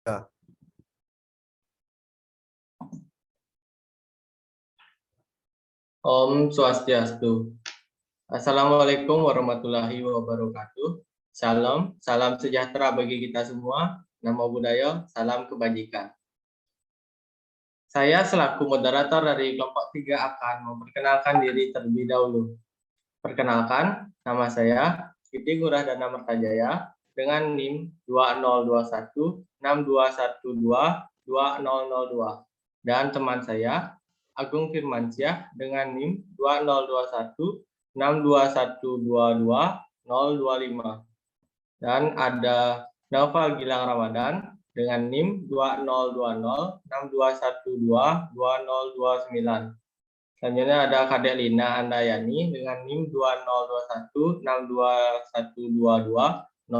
Ya. Om Swastiastu. Assalamualaikum warahmatullahi wabarakatuh. Salam, salam sejahtera bagi kita semua. Namo Buddhaya, salam kebajikan. Saya selaku moderator dari kelompok 3 akan memperkenalkan diri terlebih dahulu. Perkenalkan, nama saya Siti Ngurah Dana Mertajaya dengan NIM 202162122002 dan teman saya Agung Firmansyah dengan NIM 202162122025 dan ada Naufal Gilang Ramadan dengan NIM 202062122029. Selanjutnya ada Kadek Lina Andayani dengan NIM 202162122014.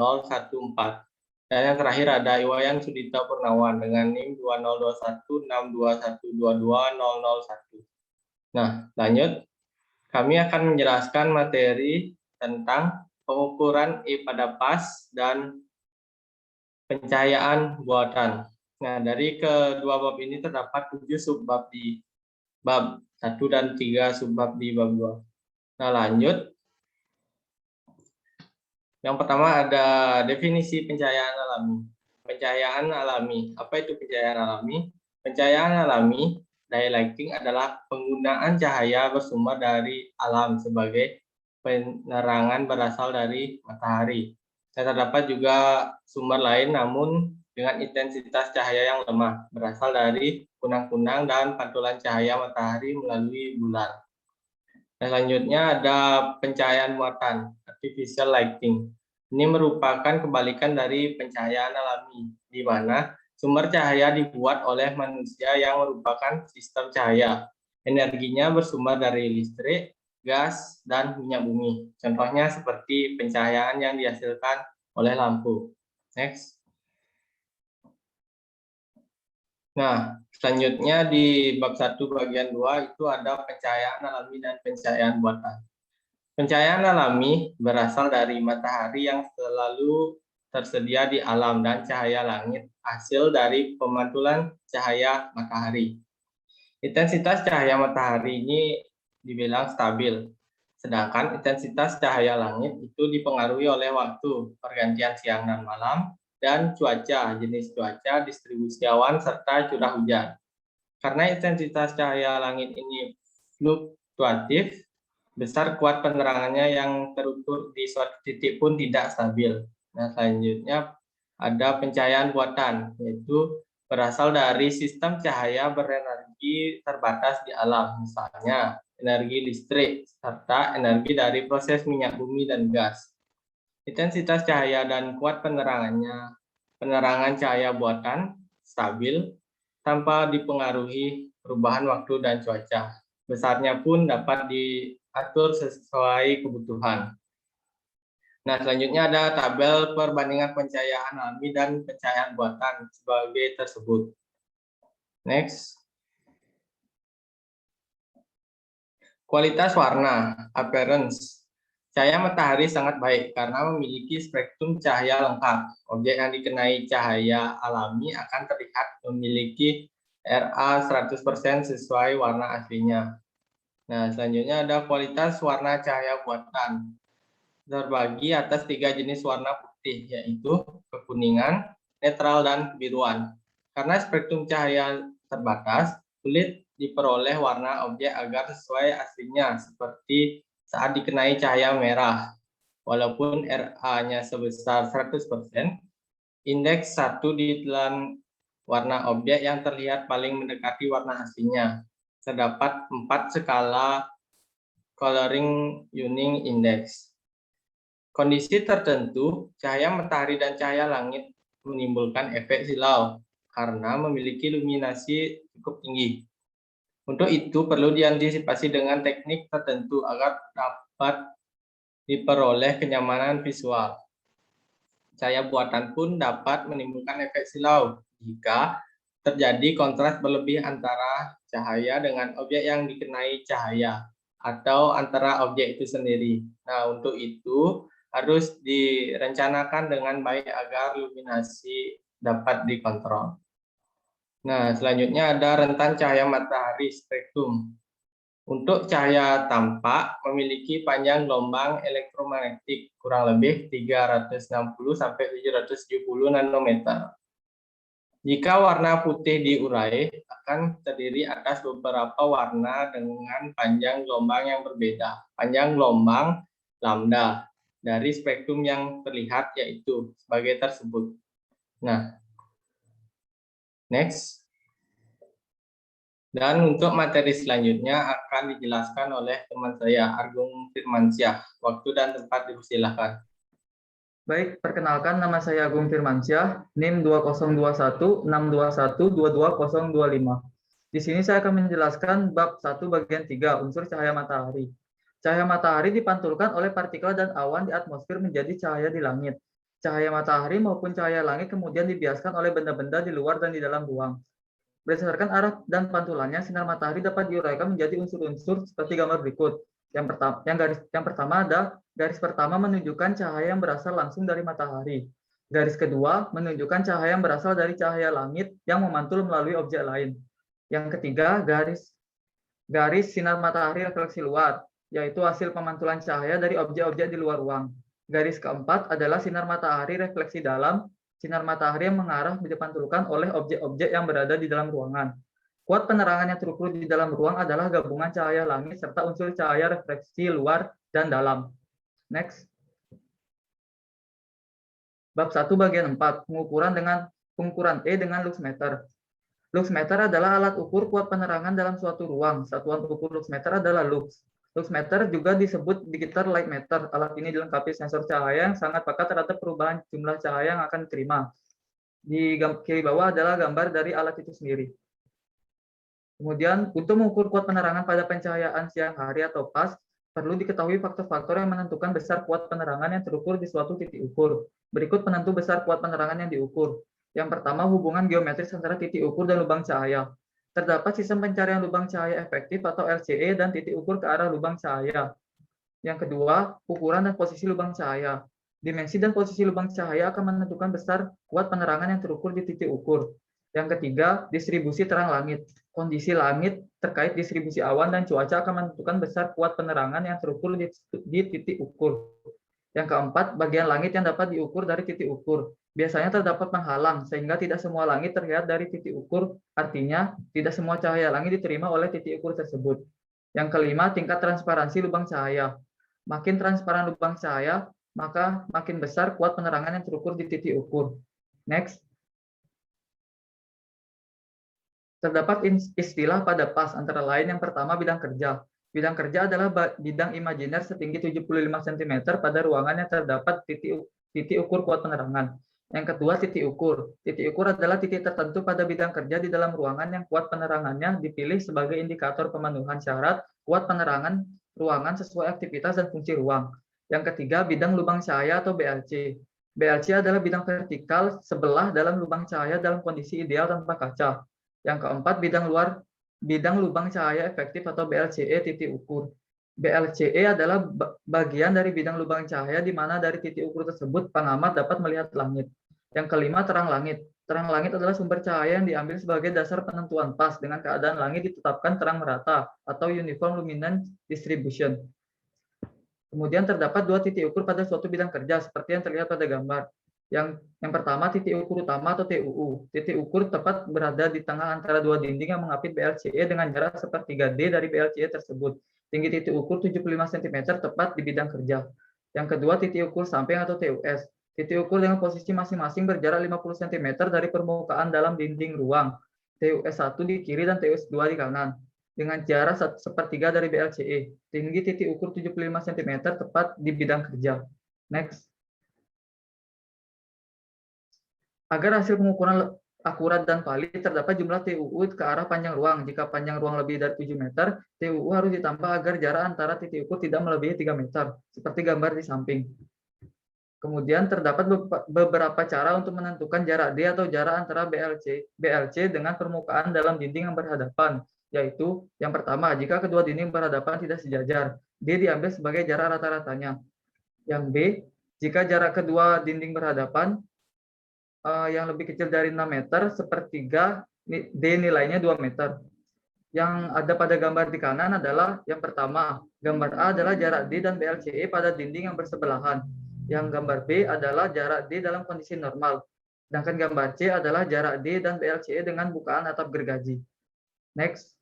Dan yang terakhir ada Iwayan Sudita Purnawan dengan NIM 202162122001. Nah, lanjut. Kami akan menjelaskan materi tentang pengukuran E pada pas dan pencahayaan buatan. Nah, dari kedua bab ini terdapat 7 subbab di bab 1 dan 3 subbab di bab 2. Nah, lanjut. Yang pertama ada definisi pencahayaan alami. Pencahayaan alami. Apa itu pencahayaan alami? Pencahayaan alami, daylighting adalah penggunaan cahaya bersumber dari alam sebagai penerangan berasal dari matahari. Dan terdapat juga sumber lain namun dengan intensitas cahaya yang lemah, berasal dari kunang-kunang dan pantulan cahaya matahari melalui bulan. Dan selanjutnya ada pencahayaan muatan, artificial lighting. Ini merupakan kebalikan dari pencahayaan alami, di mana sumber cahaya dibuat oleh manusia yang merupakan sistem cahaya. Energinya bersumber dari listrik, gas, dan minyak bumi. Contohnya seperti pencahayaan yang dihasilkan oleh lampu. Next. Nah, selanjutnya di bab 1 bagian 2 itu ada pencahayaan alami dan pencahayaan buatan. Pencahayaan alami berasal dari matahari yang selalu tersedia di alam dan cahaya langit hasil dari pemantulan cahaya matahari. Intensitas cahaya matahari ini dibilang stabil, sedangkan intensitas cahaya langit itu dipengaruhi oleh waktu, pergantian siang dan malam, dan cuaca, jenis cuaca, distribusi awan, serta curah hujan. Karena intensitas cahaya langit ini fluktuatif, besar kuat penerangannya yang terukur di suatu titik pun tidak stabil. Nah, selanjutnya ada pencahayaan buatan, yaitu berasal dari sistem cahaya berenergi terbatas di alam, misalnya energi listrik, serta energi dari proses minyak bumi dan gas. Intensitas cahaya dan kuat penerangan cahaya buatan stabil tanpa dipengaruhi perubahan waktu dan cuaca. Besarnya pun dapat diatur sesuai kebutuhan. Nah, selanjutnya ada tabel perbandingan pencahayaan alami dan pencahayaan buatan sebagai tersebut. Next. Kualitas warna, appearance. Cahaya matahari sangat baik karena memiliki spektrum cahaya lengkap. Objek yang dikenai cahaya alami akan terlihat memiliki RA 100% sesuai warna aslinya. Nah, selanjutnya ada kualitas warna cahaya buatan. Terbagi atas 3 jenis warna putih, yaitu kekuningan, netral, dan kebiruan. Karena spektrum cahaya terbatas, kulit diperoleh warna objek agar sesuai aslinya, seperti saat dikenai cahaya merah. Walaupun RA-nya sebesar 100%, indeks 1 ditelan warna objek yang terlihat paling mendekati warna aslinya. Terdapat 4 skala coloring unique index. Kondisi tertentu, cahaya matahari dan cahaya langit menimbulkan efek silau karena memiliki luminasi cukup tinggi. Untuk itu perlu diantisipasi dengan teknik tertentu agar dapat diperoleh kenyamanan visual. Cahaya buatan pun dapat menimbulkan efek silau jika terjadi kontras berlebih antara cahaya dengan objek yang dikenai cahaya atau antara objek itu sendiri. Nah, untuk itu harus direncanakan dengan baik agar luminasi dapat dikontrol. Nah, selanjutnya ada rentan cahaya matahari spektrum. Untuk cahaya tampak memiliki panjang gelombang elektromagnetik kurang lebih 360 sampai 770 nanometer. Jika warna putih diurai, akan terdiri atas beberapa warna dengan panjang gelombang yang berbeda. Panjang gelombang lambda dari spektrum yang terlihat yaitu sebagai tersebut. Nah, next. Dan untuk materi selanjutnya akan dijelaskan oleh teman saya, Agung Firmansyah. Waktu dan tempat dipersilakan. Baik, perkenalkan nama saya Agung Firmansyah, NIM 202162122025. Di sini saya akan menjelaskan bab 1 bagian 3, unsur cahaya matahari. Cahaya matahari dipantulkan oleh partikel dan awan di atmosfer menjadi cahaya di langit. Cahaya matahari maupun cahaya langit kemudian dibiaskan oleh benda-benda di luar dan di dalam ruang. Berdasarkan arah dan pantulannya, sinar matahari dapat diuraikan menjadi unsur-unsur seperti gambar berikut. Yang pertama ada garis pertama menunjukkan cahaya yang berasal langsung dari matahari. Garis kedua menunjukkan cahaya yang berasal dari cahaya langit yang memantul melalui objek lain. Yang ketiga, garis sinar matahari refleksi luar, yaitu hasil pemantulan cahaya dari objek-objek di luar ruang. Garis keempat adalah sinar matahari refleksi dalam, sinar matahari yang mengarah dipantulkan oleh objek-objek yang berada di dalam ruangan. Kuat penerangan yang terukur di dalam ruang adalah gabungan cahaya langit serta unsur cahaya refleksi luar dan dalam. Next. Bab 1 bagian 4, pengukuran E dengan luxmeter. Luxmeter adalah alat ukur kuat penerangan dalam suatu ruang. Satuan ukur luxmeter adalah lux. Luxmeter juga disebut digital light meter. Alat ini dilengkapi sensor cahaya yang sangat peka terhadap perubahan jumlah cahaya yang akan diterima. Di kiri bawah adalah gambar dari alat itu sendiri. Kemudian, untuk mengukur kuat penerangan pada pencahayaan siang hari atau pas, perlu diketahui faktor-faktor yang menentukan besar kuat penerangan yang terukur di suatu titik ukur. Berikut penentu besar kuat penerangan yang diukur. Yang pertama, hubungan geometris antara titik ukur dan lubang cahaya. Terdapat sistem pencarian lubang cahaya efektif atau LCE dan titik ukur ke arah lubang cahaya. Yang kedua, ukuran dan posisi lubang cahaya. Dimensi dan posisi lubang cahaya akan menentukan besar kuat penerangan yang terukur di titik ukur. Yang ketiga, distribusi terang langit. Kondisi langit terkait distribusi awan dan cuaca akan menentukan besar kuat penerangan yang terukur di titik ukur. Yang keempat, bagian langit yang dapat diukur dari titik ukur. Biasanya terdapat penghalang, sehingga tidak semua langit terlihat dari titik ukur, artinya tidak semua cahaya langit diterima oleh titik ukur tersebut. Yang kelima, tingkat transparansi lubang cahaya. Makin transparan lubang cahaya, maka makin besar kuat penerangan yang terukur di titik ukur. Next. Terdapat istilah pada pas, antara lain yang pertama bidang kerja. Bidang kerja adalah bidang imajiner setinggi 75 cm pada ruangan yang terdapat titik ukur kuat penerangan. Yang kedua, titik ukur. Titik ukur adalah titik tertentu pada bidang kerja di dalam ruangan yang kuat penerangannya dipilih sebagai indikator pemenuhan syarat kuat penerangan ruangan sesuai aktivitas dan fungsi ruang. Yang ketiga, bidang lubang cahaya atau BLC. BLC adalah bidang vertikal sebelah dalam lubang cahaya dalam kondisi ideal tanpa kaca. Yang keempat, bidang lubang cahaya efektif atau BLCE titik ukur. BLCE adalah bagian dari bidang lubang cahaya di mana dari titik ukur tersebut pengamat dapat melihat langit. Yang kelima, terang langit. Terang langit adalah sumber cahaya yang diambil sebagai dasar penentuan pas dengan keadaan langit ditetapkan terang merata atau uniform luminance distribution. Kemudian terdapat dua titik ukur pada suatu bidang kerja seperti yang terlihat pada gambar. Yang pertama, titik ukur utama atau TUU. Titik ukur tepat berada di tengah antara dua dinding yang mengapit BLCE dengan jarak sepertiga D dari BLCE tersebut. Tinggi titik ukur 75 cm tepat di bidang kerja. Yang kedua, titik ukur samping atau TUS. Titik ukur dengan posisi masing-masing berjarak 50 cm dari permukaan dalam dinding ruang. TUS 1 di kiri dan TUS 2 di kanan. Dengan jarak sepertiga dari BLCE. Tinggi titik ukur 75 cm tepat di bidang kerja. Next. Agar hasil pengukuran akurat dan valid, terdapat jumlah TUU ke arah panjang ruang. Jika panjang ruang lebih dari 7 meter, TUU harus ditambah agar jarak antara titik ukur tidak melebihi 3 meter, seperti gambar di samping. Kemudian terdapat beberapa cara untuk menentukan jarak D atau jarak antara BLC dengan permukaan dalam dinding yang berhadapan, yaitu yang pertama, jika kedua dinding berhadapan tidak sejajar, D diambil sebagai jarak rata-ratanya. Yang B, jika jarak kedua dinding berhadapan yang lebih kecil dari 6 meter, sepertiga D nilainya 2 meter. Yang ada pada gambar di kanan adalah yang pertama, gambar A adalah jarak D dan BLCE pada dinding yang bersebelahan. Yang gambar B adalah jarak D dalam kondisi normal. Sedangkan gambar C adalah jarak D dan BLCE dengan bukaan atap gergaji. Next.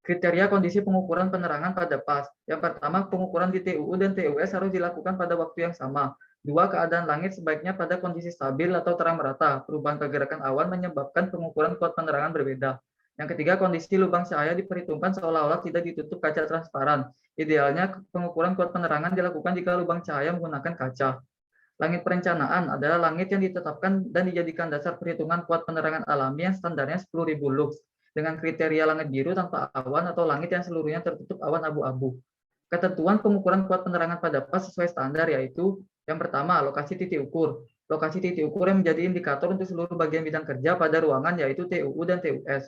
Kriteria kondisi pengukuran penerangan pada PAS. Yang pertama, pengukuran di TUU dan TUS harus dilakukan pada waktu yang sama. Dua, keadaan langit sebaiknya pada kondisi stabil atau terang merata. Perubahan pergerakan awan menyebabkan pengukuran kuat penerangan berbeda. Yang ketiga, kondisi lubang cahaya diperhitungkan seolah-olah tidak ditutup kaca transparan. Idealnya, pengukuran kuat penerangan dilakukan jika lubang cahaya menggunakan kaca. Langit perencanaan adalah langit yang ditetapkan dan dijadikan dasar perhitungan kuat penerangan alami yang standarnya 10.000 lux dengan kriteria langit biru tanpa awan atau langit yang seluruhnya tertutup awan abu-abu. Ketentuan pengukuran kuat penerangan pada PAS sesuai standar yaitu yang pertama, lokasi titik ukur. Lokasi titik ukur yang menjadi indikator untuk seluruh bagian bidang kerja pada ruangan yaitu TUU dan TUS.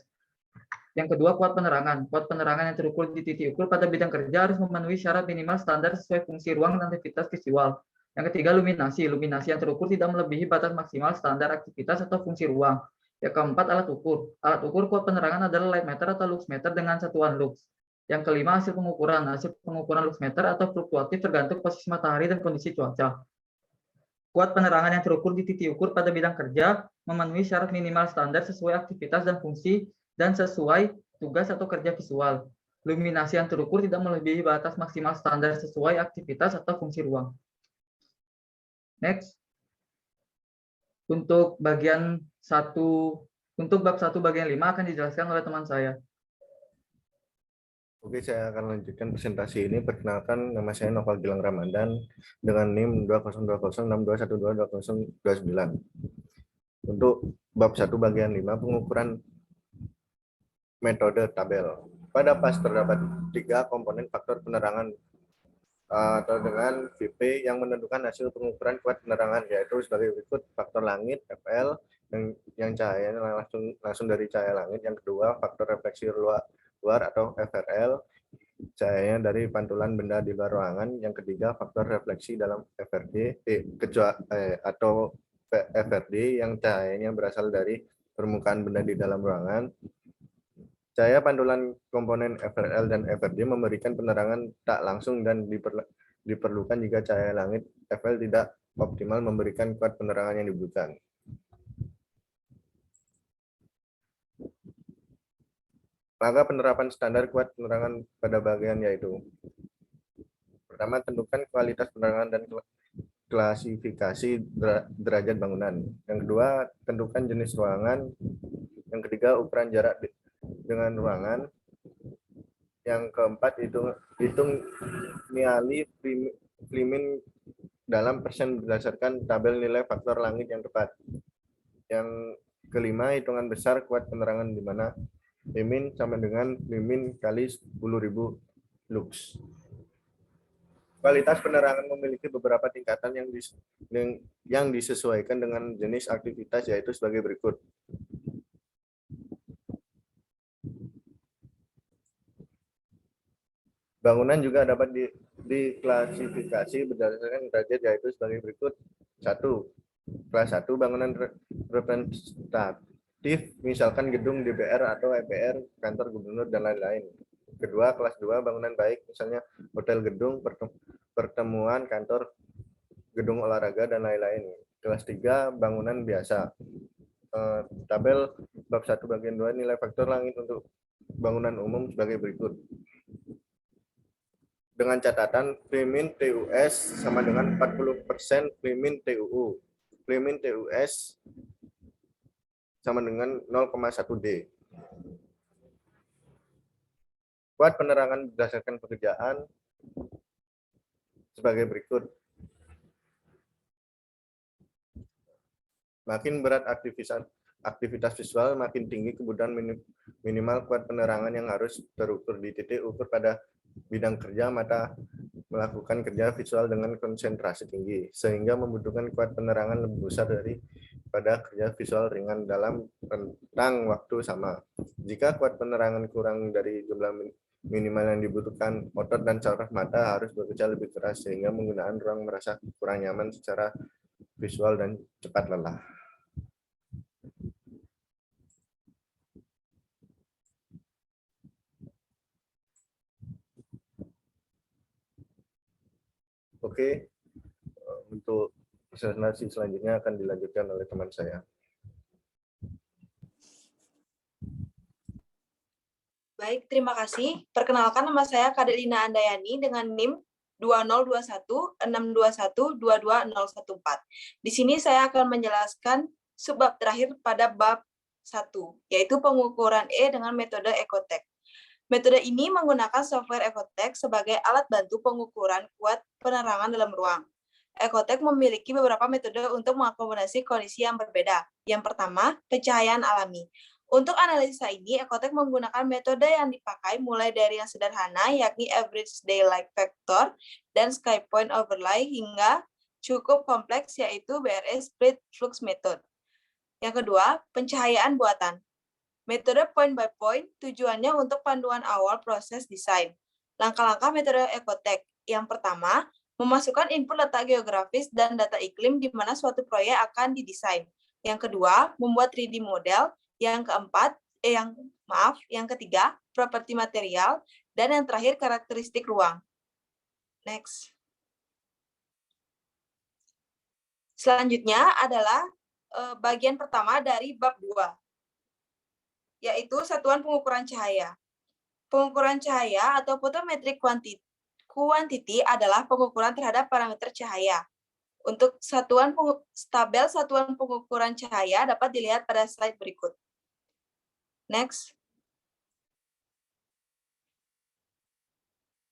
Yang kedua, kuat penerangan. Kuat penerangan yang terukur di titik ukur pada bidang kerja harus memenuhi syarat minimal standar sesuai fungsi ruang dan aktivitas visual. Yang ketiga, luminasi. Luminasi yang terukur tidak melebihi batas maksimal standar aktivitas atau fungsi ruang. Yang keempat, alat ukur. Alat ukur kuat penerangan adalah light meter atau lux meter dengan satuan lux. Yang kelima, hasil pengukuran. Hasil pengukuran lux meter atau fluktuatif tergantung posisi matahari dan kondisi cuaca. Kuat penerangan yang terukur di titik ukur pada bidang kerja memenuhi syarat minimal standar sesuai aktivitas dan fungsi dan sesuai tugas atau kerja visual. Luminasi yang terukur tidak melebihi batas maksimal standar sesuai aktivitas atau fungsi ruang. Next. Untuk bagian 1, untuk bab 1 bagian 5 akan dijelaskan oleh teman saya. Oke, saya akan lanjutkan presentasi ini. Perkenalkan, nama saya Noval Gilang Ramadan dengan NIM 202062122029. Untuk bab 1 bagian 5, pengukuran metode tabel. Pada PAS terdapat 3 komponen faktor penerangan atau dengan VP yang menentukan hasil pengukuran kuat penerangan, yaitu sebagai berikut: faktor langit FL yang cahayanya langsung dari cahaya langit. Yang kedua, faktor refleksi luar atau FRL, cahayanya dari pantulan benda di luar ruangan. Yang ketiga, faktor refleksi dalam FRD atau FRD yang cahayanya berasal dari permukaan benda di dalam ruangan. Cahaya pantulan komponen FRL dan FRD memberikan penerangan tak langsung dan diperlukan jika cahaya langit FL tidak optimal memberikan kuat penerangan yang dibutuhkan. Maka penerapan standar kuat penerangan pada bagian yaitu: pertama, tentukan kualitas penerangan dan klasifikasi derajat bangunan. Yang kedua, tentukan jenis ruangan. Yang ketiga, ukuran jarak dengan ruangan. Yang keempat, hitung nyali Flemin dalam persen berdasarkan tabel nilai faktor langit yang tepat. Yang kelima, hitungan besar kuat penerangan di mana Flemin sama dengan Flemin kali 10.000 lux. Kualitas penerangan memiliki beberapa tingkatan yang disesuaikan dengan jenis aktivitas, yaitu sebagai berikut. Bangunan juga dapat diklasifikasi berdasarkan derajat, yaitu sebagai berikut. 1. Kelas 1, bangunan representatif, misalkan gedung DPR atau MPR, kantor gubernur, dan lain-lain. Kedua, kelas 2, bangunan baik, misalnya hotel, gedung, pertemuan, kantor, gedung olahraga, dan lain-lain. Kelas 3, bangunan biasa. Tabel bab 1 bagian 2, nilai faktor langit untuk bangunan umum sebagai berikut. Dengan catatan Flemin TUS sama dengan 40% Flemin TUU. Flemin TUS sama dengan 0,1 D. Kuat penerangan berdasarkan pekerjaan sebagai berikut. Makin berat aktivitas visual, makin tinggi kebutuhan minimal kuat penerangan yang harus terukur di titik ukur pada bidang kerja. Mata melakukan kerja visual dengan konsentrasi tinggi, sehingga membutuhkan kuat penerangan lebih besar daripada kerja visual ringan dalam rentang waktu sama. Jika kuat penerangan kurang dari jumlah minimal yang dibutuhkan, otot dan saraf mata harus bekerja lebih keras, sehingga penggunaan ruang merasa kurang nyaman secara visual, dan cepat lelah. Oke, untuk presentasi selanjutnya akan dilanjutkan oleh teman saya. Baik, terima kasih. Perkenalkan, nama saya Kadelina Andayani dengan NIM 2021-621-22014. Di sini saya akan menjelaskan subbab terakhir pada bab 1, yaitu pengukuran E dengan metode Ecotech. Metode ini menggunakan software Ecotech sebagai alat bantu pengukuran kuat penerangan dalam ruang. Ecotech memiliki beberapa metode untuk mengakomodasi kondisi yang berbeda. Yang pertama, pencahayaan alami. Untuk analisa ini, Ecotech menggunakan metode yang dipakai mulai dari yang sederhana, yakni Average Daylight Factor dan Sky Point Overlay, hingga cukup kompleks, yaitu BRS Split Flux Method. Yang kedua, pencahayaan buatan. Metode point by point tujuannya untuk panduan awal proses desain. Langkah-langkah metode Ecotech. Yang pertama, memasukkan input letak geografis dan data iklim di mana suatu proyek akan didesain. Yang kedua, membuat 3D model. Yang ketiga, properti material. Dan yang terakhir, karakteristik ruang. Next. Selanjutnya adalah bagian pertama dari bab 2. Yaitu satuan pengukuran cahaya. Pengukuran cahaya atau photometric quantity adalah pengukuran terhadap parameter cahaya. Untuk tabel satuan pengukuran cahaya dapat dilihat pada slide berikut. Next.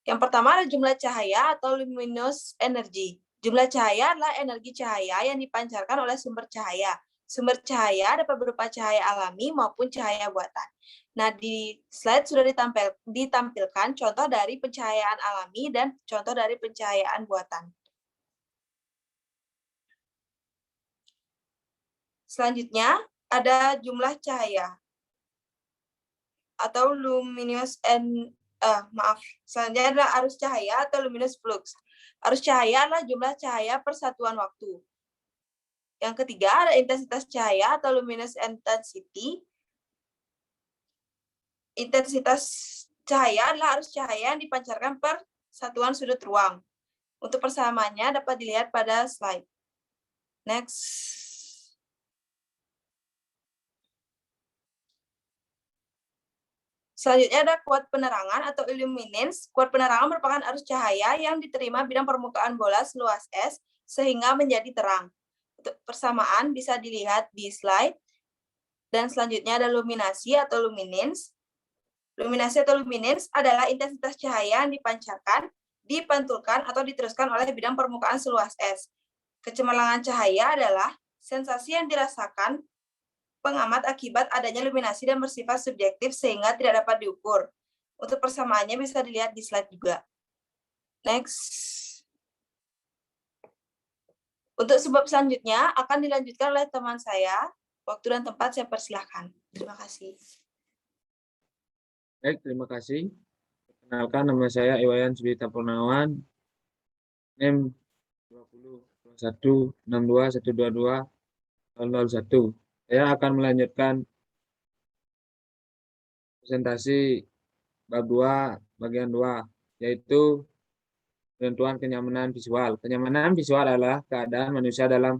Yang pertama ada jumlah cahaya atau luminous energy. Jumlah cahaya adalah energi cahaya yang dipancarkan oleh sumber cahaya. Sumber cahaya dapat berupa cahaya alami maupun cahaya buatan. Nah, di slide sudah ditampilkan contoh dari pencahayaan alami dan contoh dari pencahayaan buatan. Selanjutnya, ada jumlah cahaya atau selanjutnya adalah arus cahaya atau luminous flux. Arus cahaya adalah jumlah cahaya per satuan waktu. Yang ketiga ada intensitas cahaya atau luminous intensity. Intensitas cahaya adalah arus cahaya yang dipancarkan per satuan sudut ruang. Untuk persamaannya dapat dilihat pada slide. Next. Selanjutnya ada kuat penerangan atau illuminance. Kuat penerangan merupakan arus cahaya yang diterima bidang permukaan bola seluas S sehingga menjadi terang. Untuk persamaan bisa dilihat di slide. Dan selanjutnya ada luminasi atau luminance. Luminasi atau luminance adalah intensitas cahaya yang dipancarkan, dipantulkan, atau diteruskan oleh bidang permukaan seluas S. Kecemerlangan cahaya adalah sensasi yang dirasakan pengamat akibat adanya luminasi dan bersifat subjektif sehingga tidak dapat diukur. Untuk persamaannya bisa dilihat di slide juga. Next. Untuk sebab selanjutnya akan dilanjutkan oleh teman saya. Waktu dan tempat saya persilahkan. Terima kasih. Baik, terima kasih. Perkenalkan, nama saya Iwayan Sudita Purnawan, NIM 2021621201. Saya akan melanjutkan presentasi bab 2 bagian 2, yaitu penentuan kenyamanan visual. Kenyamanan visual adalah keadaan manusia dalam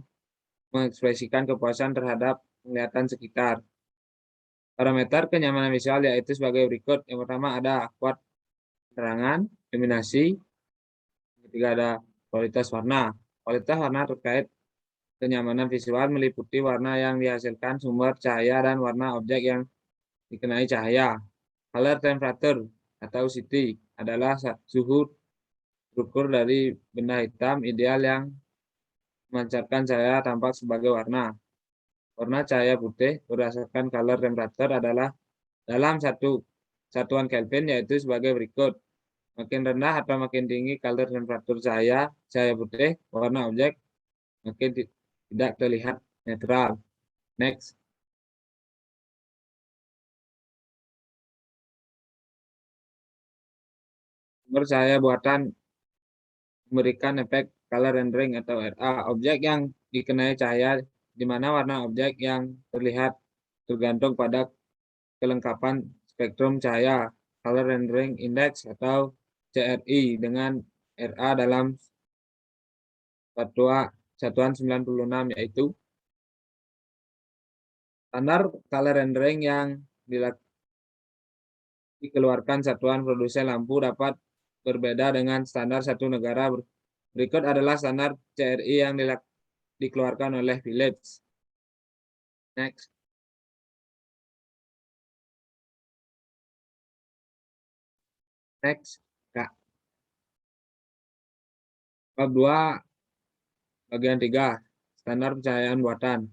mengekspresikan kepuasan terhadap penglihatan sekitar. Parameter kenyamanan visual yaitu sebagai berikut. Yang pertama ada kuat penerangan, iluminasi. Yang ketiga ada kualitas warna. Kualitas warna terkait kenyamanan visual meliputi warna yang dihasilkan sumber cahaya dan warna objek yang dikenai cahaya. Color temperature atau CT adalah suhu terukur dari benda hitam ideal yang memancarkan cahaya tampak sebagai warna. Warna cahaya putih berdasarkan color temperature adalah dalam satu satuan Kelvin yaitu sebagai berikut. Makin rendah atau makin tinggi color temperature cahaya putih, warna objek makin tidak terlihat netral. Next. Sumber cahaya buatan memberikan efek color rendering atau RA. Objek yang dikenai cahaya, di mana warna objek yang terlihat tergantung pada kelengkapan spektrum cahaya, color rendering index atau CRI dengan RA dalam satuan 96, yaitu standar color rendering yang dikeluarkan satuan produsen lampu dapat berbeda dengan standar satu negara. Berikut adalah standar CRI yang dikeluarkan oleh Philips. Next. Next, Kak. Bab 2, bagian 3, standar pencahayaan buatan.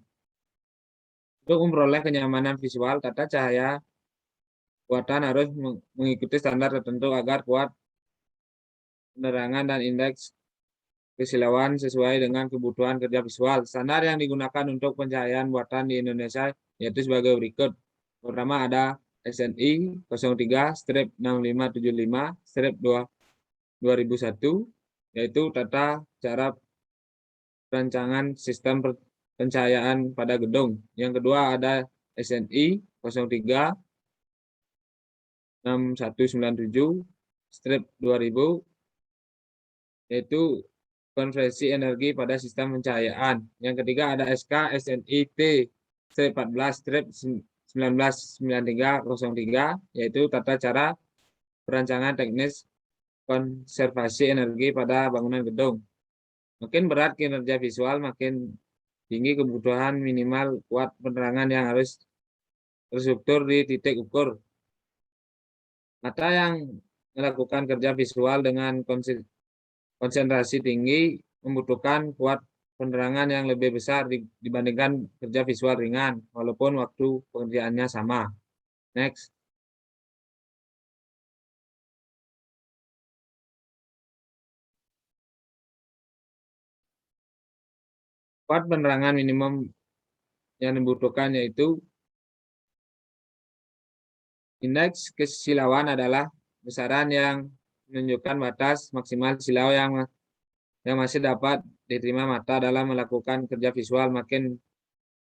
Untuk memperoleh kenyamanan visual, tata cahaya buatan harus mengikuti standar tertentu agar kuat penerangan dan indeks kesilauan sesuai dengan kebutuhan kerja visual. Standar yang digunakan untuk pencahayaan buatan di Indonesia yaitu sebagai berikut. Pertama ada SNI 03-6575-2001, yaitu tata cara perancangan sistem pencahayaan pada gedung. Yang kedua ada SNI 03-6197-2000, yaitu konversi energi pada sistem pencahayaan. Yang ketiga ada SK SNI T-14-1993-03, yaitu tata cara perancangan teknis konservasi energi pada bangunan gedung. Makin berat kinerja visual, makin tinggi kebutuhan minimal kuat penerangan yang harus terstruktur di titik ukur. Mata yang melakukan kerja visual dengan konsentrasi tinggi membutuhkan kuat penerangan yang lebih besar dibandingkan kerja visual ringan, walaupun waktu pekerjaannya sama. Next. Kuat penerangan minimum yang dibutuhkan yaitu indeks kesilauan adalah besaran yang menunjukkan batas maksimal silau yang masih dapat diterima mata dalam melakukan kerja visual. Makin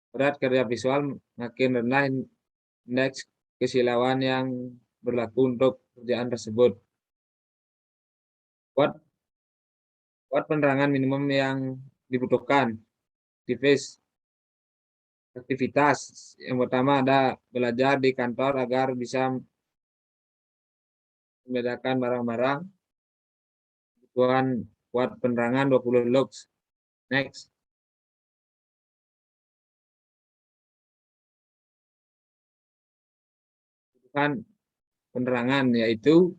berat kerja visual, makin rendah indeks kesilauan yang berlaku untuk kerjaan tersebut. Kuat penerangan minimum yang dibutuhkan. Aktivitas yang pertama ada belajar di kantor agar bisa membedakan barang-barang. Kebutuhan kuat penerangan 20 lux. Next. Kebutuhan penerangan yaitu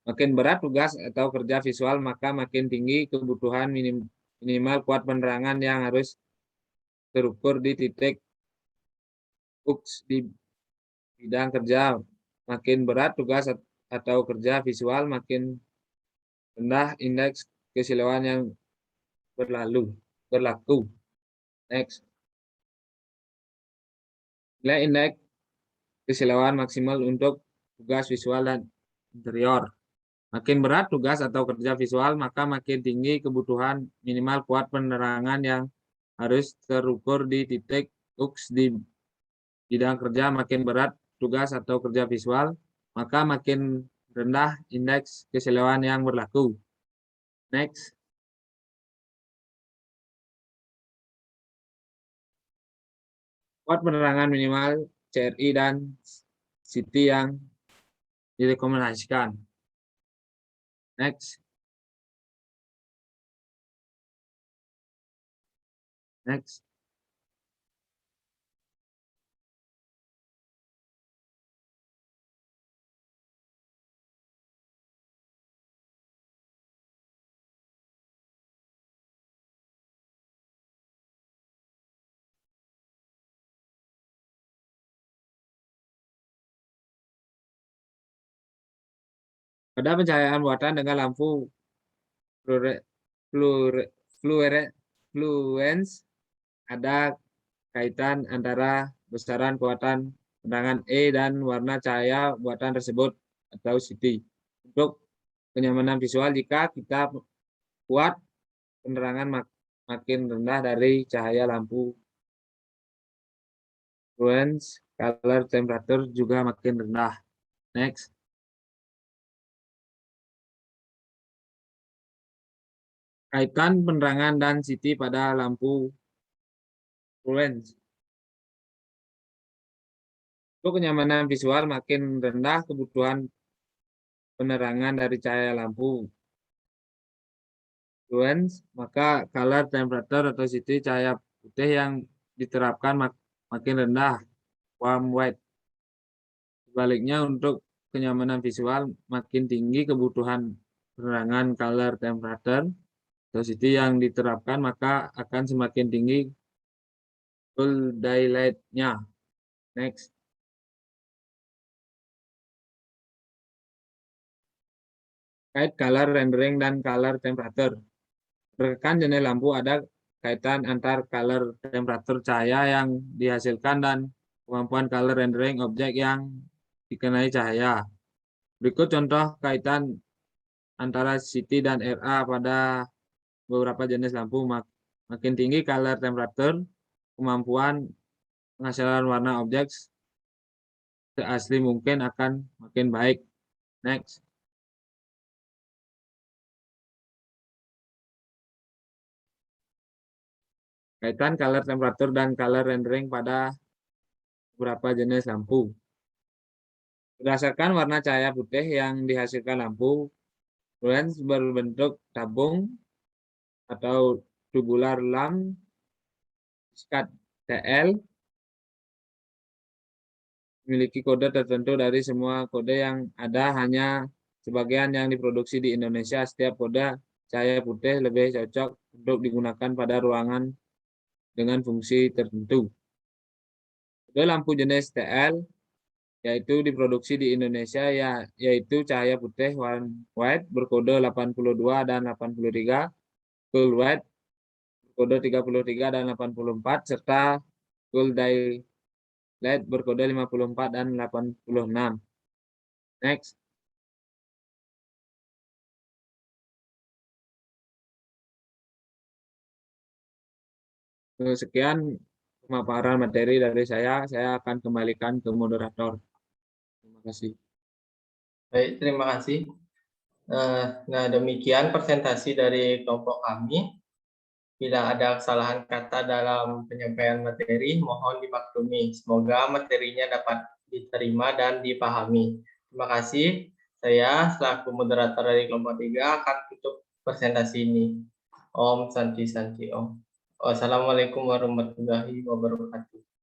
makin berat tugas atau kerja visual, maka makin tinggi kebutuhan minimal kuat penerangan yang harus terukur di titik UX di bidang kerja. Makin berat tugas atau kerja visual, makin rendah indeks kesilauan yang berlaku. Next. Nilai indeks kesilauan maksimal untuk tugas visual dan interior. Makin berat tugas atau kerja visual, maka makin tinggi kebutuhan minimal kuat penerangan yang harus terukur di titik UX di bidang kerja. Makin berat tugas atau kerja visual, maka makin rendah indeks kesilauan yang berlaku. Next. Kuat penerangan minimal CRI dan CT yang direkomendasikan. Next. Next. Pada pencahayaan buatan dengan lampu fluorescence ada kaitan antara besaran kekuatan penerangan E dan warna cahaya buatan tersebut atau CT. Untuk kenyamanan visual, jika kita kuat penerangan makin rendah dari cahaya lampu. Fluence, color, temperature juga makin rendah. Next. Kaitan penerangan dan density pada lampu fluence. Untuk kenyamanan visual makin rendah kebutuhan penerangan dari cahaya lampu fluence, maka color, temperature, atau density cahaya putih yang diterapkan makin rendah, warm white. Sebaliknya untuk kenyamanan visual makin tinggi kebutuhan penerangan color, temperature, density yang diterapkan, maka akan semakin tinggi full daylight-nya. Next. Kait color rendering dan color temperature. Berdasarkan jenis lampu ada kaitan antar color temperature cahaya yang dihasilkan dan kemampuan color rendering objek yang dikenai cahaya. Berikut contoh kaitan antara CT dan RA pada beberapa jenis lampu. Makin tinggi color temperature, kemampuan penghasilan warna objek seasli mungkin akan makin baik. Next. Kaitan color temperature dan color rendering pada beberapa jenis lampu. Berdasarkan warna cahaya putih yang dihasilkan lampu, fluence berbentuk tabung atau tubular lamp, skat TL, memiliki kode tertentu. Dari semua kode yang ada, hanya sebagian yang diproduksi di Indonesia. Setiap kode cahaya putih lebih cocok untuk digunakan pada ruangan dengan fungsi tertentu. Kode lampu jenis TL yaitu diproduksi di Indonesia, yaitu cahaya putih warm white berkode 82 dan 83, cool white berkode 33 dan 84, serta cool daylight berkode 54 dan 86. Next. Sekian pemaparan materi dari saya akan kembalikan ke moderator. Terima kasih. Baik, terima kasih. Nah, demikian presentasi dari kelompok kami. Bila ada kesalahan kata dalam penyampaian materi, mohon dimaklumi. Semoga materinya dapat diterima dan dipahami. Terima kasih. Saya selaku moderator dari kelompok 3 akan tutup presentasi ini. Om Santi Santi Om. Wassalamualaikum warahmatullahi wabarakatuh.